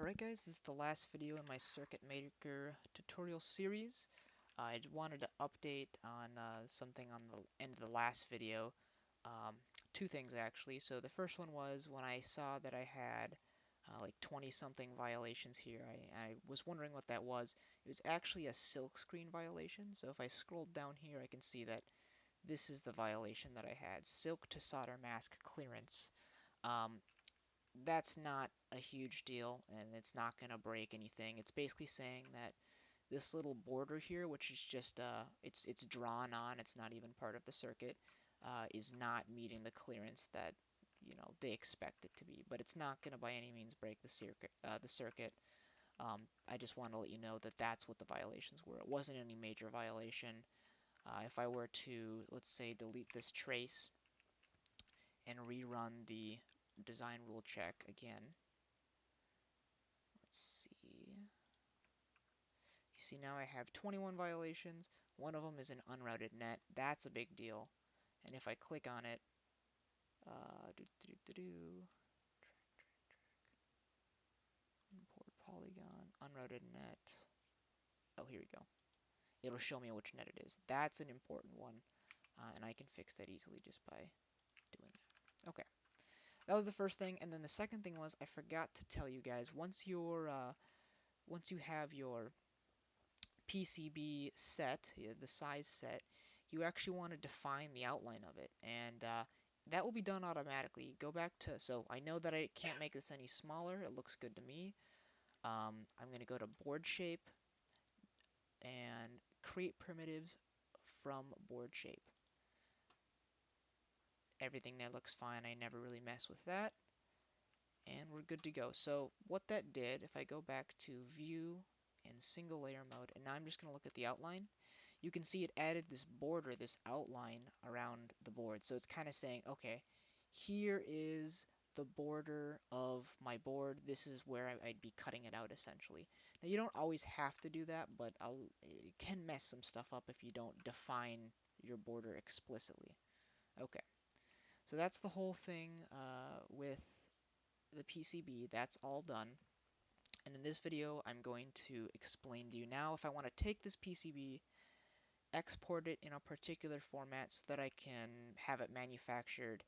Alright guys, this is the last video in my Circuitmaker tutorial series. I wanted to update on something on the end of the last video. Two things actually. So the first one was when I saw that I had like 20 something violations here. I was wondering what that was. It was actually a silk screen violation. So if I scroll down here I can see that this is the violation that I had. Silk to solder mask clearance. Um, that's not a huge deal and it's not going to break anything. It's basically saying that this little border here, which is just it's drawn on, it's not even part of the circuit, is not meeting the clearance that they expect it to be. But it's not going to by any means break the circuit. I just want to let you know that that's what the violations were. It wasn't any major violation. If I were to, let's say, delete this trace and rerun the design rule check again, let's see. You see now I have 21 violations. One of them is an unrouted net. That's a big deal. And if I click on it, import polygon, unrouted net. Oh, here we go. It'll show me which net it is. That's an important one, and I can fix that easily just by doing that. Okay, that was the first thing, and then the second thing was I forgot to tell you guys. Once you have your PCB set, the size set, you actually want to define the outline of it, and that will be done automatically. Go back to, so I know that I can't make this any smaller, it looks good to me. I'm going to go to board shape and create primitives from board shape. Everything there looks fine, I never really mess with that, and we're good to go. So what that did, if I go back to view and single layer mode, and now I'm just going to look at the outline, you can see it added this border, this outline around the board. So it's kind of saying, okay, here is the border of my board. This is where I'd be cutting it out essentially. Now you don't always have to do that, but it can mess some stuff up if you don't define your border explicitly. Okay, so that's the whole thing with the PCB. That's all done. And in this video, I'm going to explain to you now if I want to take this PCB, export it in a particular format so that I can have it manufactured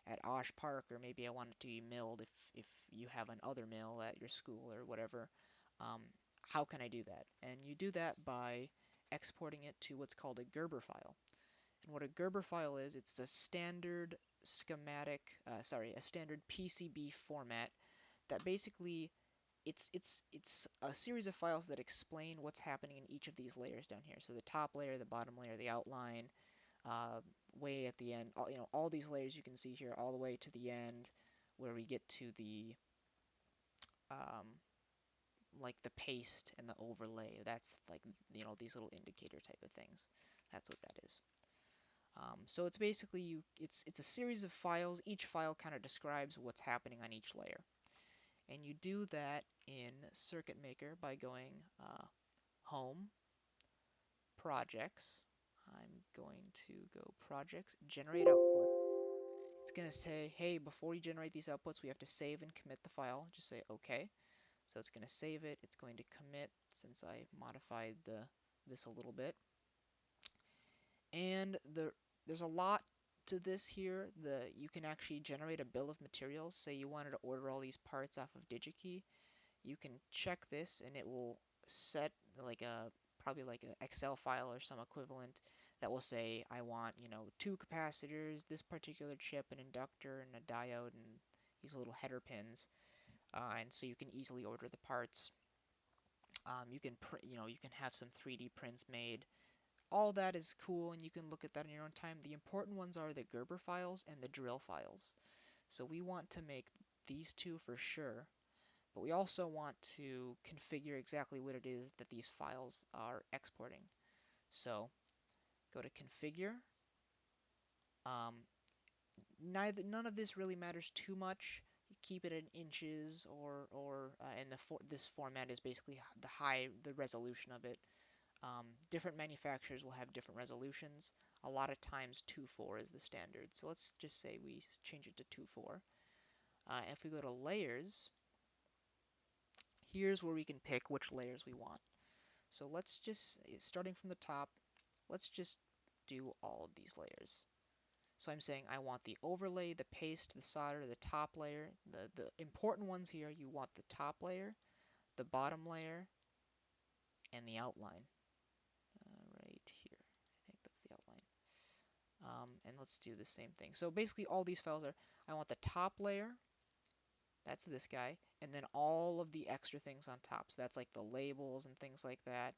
at Osh Park, or maybe I want it to be milled if you have an other mill at your school or whatever. Um, how can I do that? And you do that by exporting it to what's called a Gerber file. And what a Gerber file is, it's a standard schematic, a standard PCB format that basically it's a series of files that explain what's happening in each of these layers down here. So the top layer, the bottom layer, the outline, way at the end, all these layers you can see here, all the way to the end, where we get to the um, like the paste and the overlay. That's like these little indicator type of things. That's what that is. So it's basically it's a series of files. Each file kind of describes what's happening on each layer. And you do that in Circuitmaker by going Home, Projects. I'm going to go Projects, Generate Outputs. It's going to say, hey, before you generate these outputs, we have to save and commit the file. Just say OK. So it's going to save it. It's going to commit since I modified this a little bit. And there's a lot to this here. You can actually generate a bill of materials. Say you wanted to order all these parts off of DigiKey. You can check this and it will set like probably like an Excel file or some equivalent that will say I want 2 capacitors, this particular chip, an inductor, and a diode, and these little header pins, and so you can easily order the parts. You can you can have some 3D prints made. All that is cool, and you can look at that in your own time. The important ones are the Gerber files and the drill files. So we want to make these two for sure. But we also want to configure exactly what it is that these files are exporting. So go to Configure. None of this really matters too much. You keep it in inches, and this format is basically the resolution of it. Different manufacturers will have different resolutions. A lot of times 2.4 is the standard. So let's just say we change it to 2.4. If we go to Layers, here's where we can pick which layers we want. So let's just, starting from the top, let's just do all of these layers. So I'm saying I want the overlay, the paste, the solder, the top layer. The important ones here, you want the top layer, the bottom layer, and the outline. Right here. I think that's the outline. And let's do the same thing. So basically all these files are, I want the top layer, that's this guy, and then all of the extra things on top. So that's like the labels and things like that.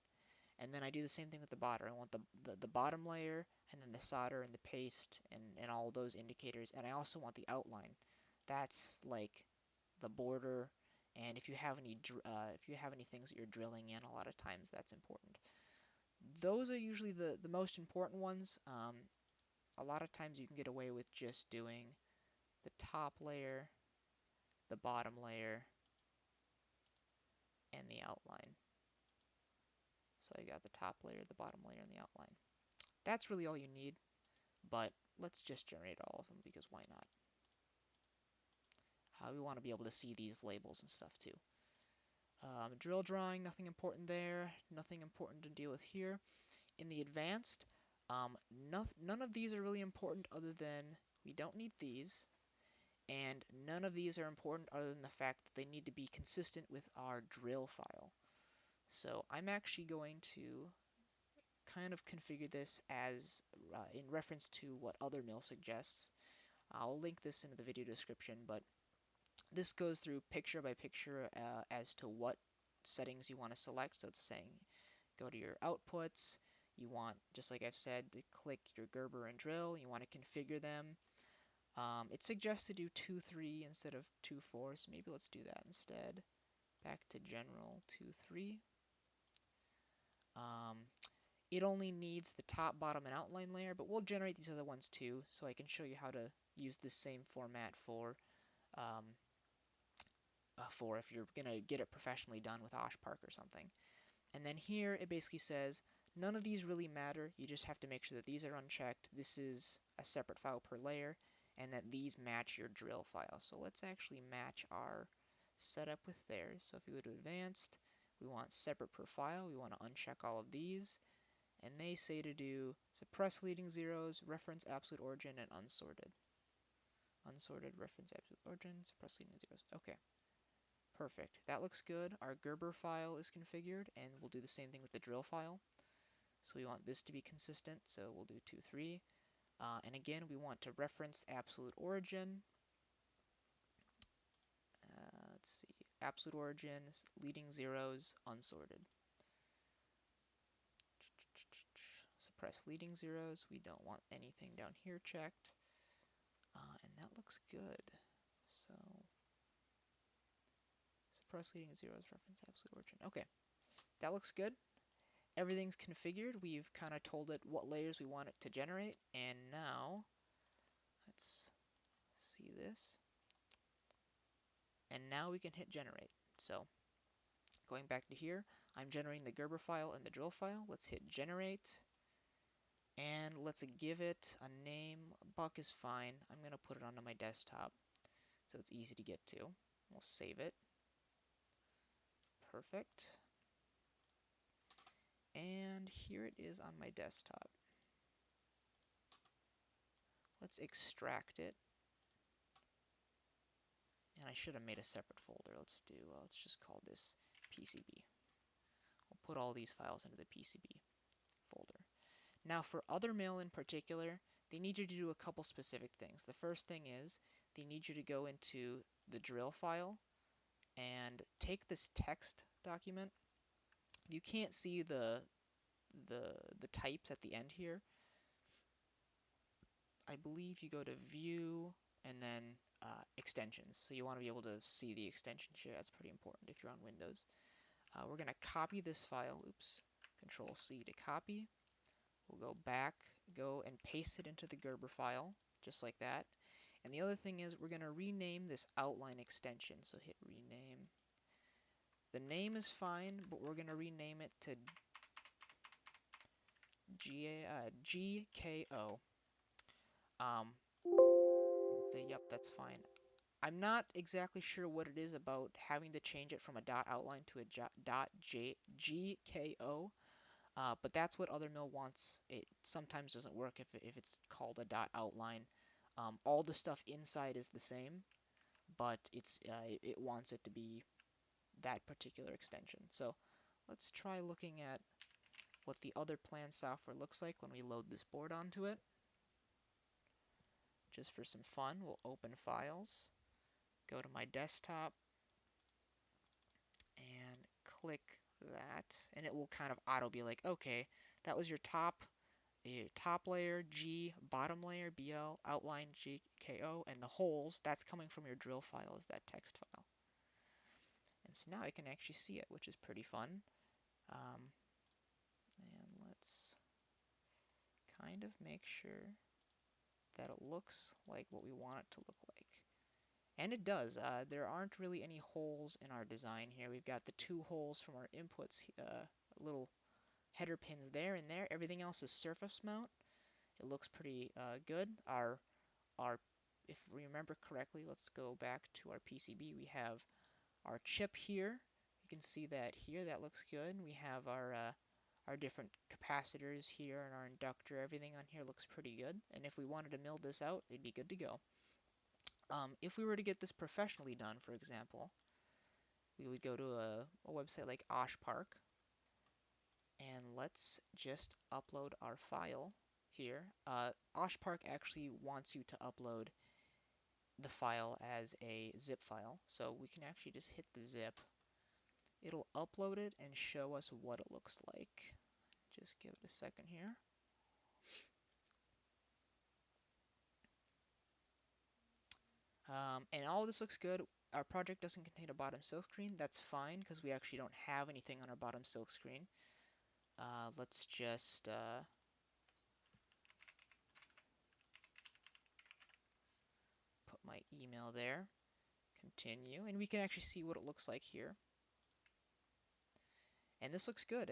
And then I do the same thing with the bottom. I want the bottom layer, and then the solder and the paste and all those indicators. And I also want the outline. That's like the border. And if you have any things that you're drilling in, a lot of times that's important. Those are usually the most important ones. A lot of times you can get away with just doing the top layer, the bottom layer, and the outline. So you got the top layer, the bottom layer, and the outline. That's really all you need, but let's just generate all of them because why not? We want to be able to see these labels and stuff too. Drill drawing, nothing important there, nothing important to deal with here. In the advanced, none of these are really important other than we don't need these, and none of these are important other than the fact that they need to be consistent with our drill file. So I'm actually going to kind of configure this as in reference to what other mill suggests. I'll link this into the video description, but this goes through picture by picture as to what settings you want to select. So it's saying go to your outputs. You want, just like I've said, to click your Gerber and drill. You want to configure them. It suggests to do 2-3 instead of 2-4, so maybe let's do that instead. Back to general 2-3. It only needs the top, bottom, and outline layer, but we'll generate these other ones too, so I can show you how to use the same format um, for if you're going to get it professionally done with OshPark or something. And then here it basically says, none of these really matter, you just have to make sure that these are unchecked, this is a separate file per layer, and that these match your drill file. So let's actually match our setup with theirs. So if we go to advanced, we want separate per file, we want to uncheck all of these, and they say to do suppress leading zeros, reference absolute origin, and unsorted. Unsorted, reference absolute origin, suppress leading zeros. Okay. Perfect. That looks good. Our Gerber file is configured, and we'll do the same thing with the drill file. So we want this to be consistent, so we'll do 2-3. And again, we want to reference absolute origin. Let's see, absolute origin, leading zeros, unsorted. Suppress leading zeros. We don't want anything down here checked. And that looks good. So suppress leading zeros, reference absolute origin. Okay, that looks good. Everything's configured. We've kind of told it what layers we want it to generate. And now, let's see this. And now we can hit generate. So going back to here, I'm generating the Gerber file and the drill file. Let's hit generate. And let's give it a name. Buck is fine. I'm going to put it onto my desktop so it's easy to get to. We'll save it. Perfect. And here it is on my desktop. Let's extract it. And I should have made a separate folder. Let's just call this PCB. I'll put all these files into the PCB folder. Now for other mail in particular, they need you to do a couple specific things. The first thing is they need you to go into the drill file and take this text document. You can't see the types at the end here. I believe you go to view and then extensions. So you want to be able to see the extension here. That's pretty important if you're on Windows. We're going to copy this file. Oops. Control C to copy. We'll go back, go and paste it into the Gerber file, just like that. And the other thing is we're going to rename this outline extension. So hit rename. The name is fine, but we're going to rename it to GKO. And say, yep, that's fine. I'm not exactly sure what it is about having to change it from a dot outline to a dot GKO, but that's what other mill wants. It sometimes doesn't work if it's called a dot outline. All the stuff inside is the same, but it wants it to be that particular extension. So let's try looking at what the other plan software looks like when we load this board onto it. Just for some fun, we'll open Files, go to my desktop, and click that, and it will kind of auto be like, okay, that was your top layer G, bottom layer BL, outline GKO, and the holes, that's coming from your drill file is that text file. And so now I can actually see it, which is pretty fun. And let's kind of make sure that it looks like what we want it to look like. And it does. There aren't really any holes in our design here. We've got the two holes from our inputs, little header pins there and there. Everything else is surface mount. It looks pretty good. If we remember correctly, let's go back to our PCB. We have our chip here. You can see that here. That looks good. We have our different capacitors here and our inductor. Everything on here looks pretty good. And if we wanted to mill this out, it'd be good to go. If we were to get this professionally done, for example, we would go to a website like OshPark, and let's just upload our file here. OshPark actually wants you to upload the file as a zip file, so we can actually just hit the zip. It'll upload it and show us what it looks like. Just give it a second here. And all of this looks good. Our project doesn't contain a bottom silk screen. That's fine because we actually don't have anything on our bottom silk screen. Let's just put my email there, continue, and we can actually see what it looks like here. And this looks good.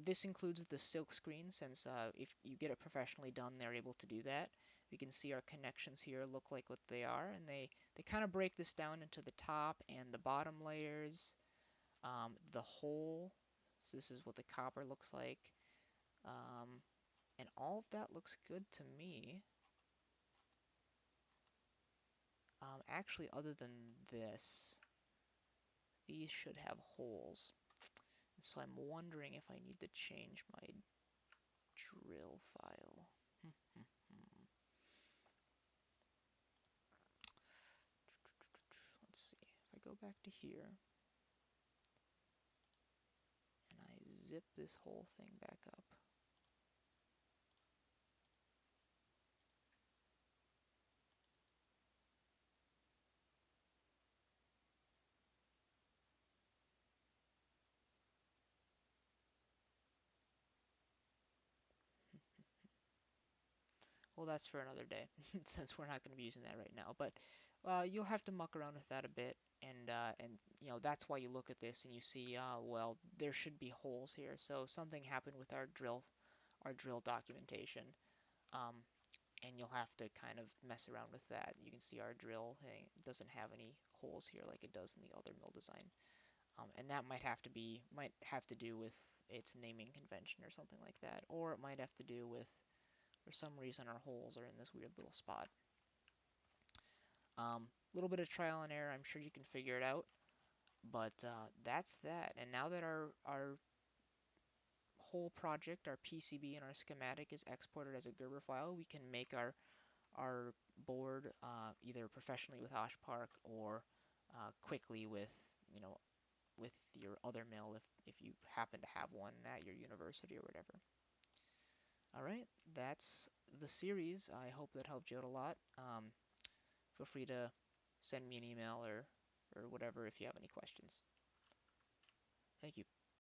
This includes the silk screen, since if you get it professionally done, they're able to do that. We can see our connections here look like what they are, and they kind of break this down into the top and the bottom layers, the hole. So this is what the copper looks like. And all of that looks good to me. Actually, other than this, these should have holes. So I'm wondering if I need to change my drill file. Let's see. If I go back to here and I zip this whole thing back up. Well, that's for another day, since we're not going to be using that right now. But you'll have to muck around with that a bit, and you know that's why you look at this and you see, well, there should be holes here. So something happened with our drill documentation, and you'll have to kind of mess around with that. You can see our drill thing doesn't have any holes here like it does in the other mill design, and that might have to do with its naming convention or something like that, or it might have to do with, for some reason, our holes are in this weird little spot. Little bit of trial and error. I'm sure you can figure it out. But that's that. And now that our whole project, our PCB and our schematic is exported as a Gerber file, we can make our board either professionally with OshPark or quickly with, you know, with your other mill if you happen to have one at your university or whatever. All right, that's the series. I hope that helped you out a lot. Feel free to send me an email or whatever if you have any questions. Thank you.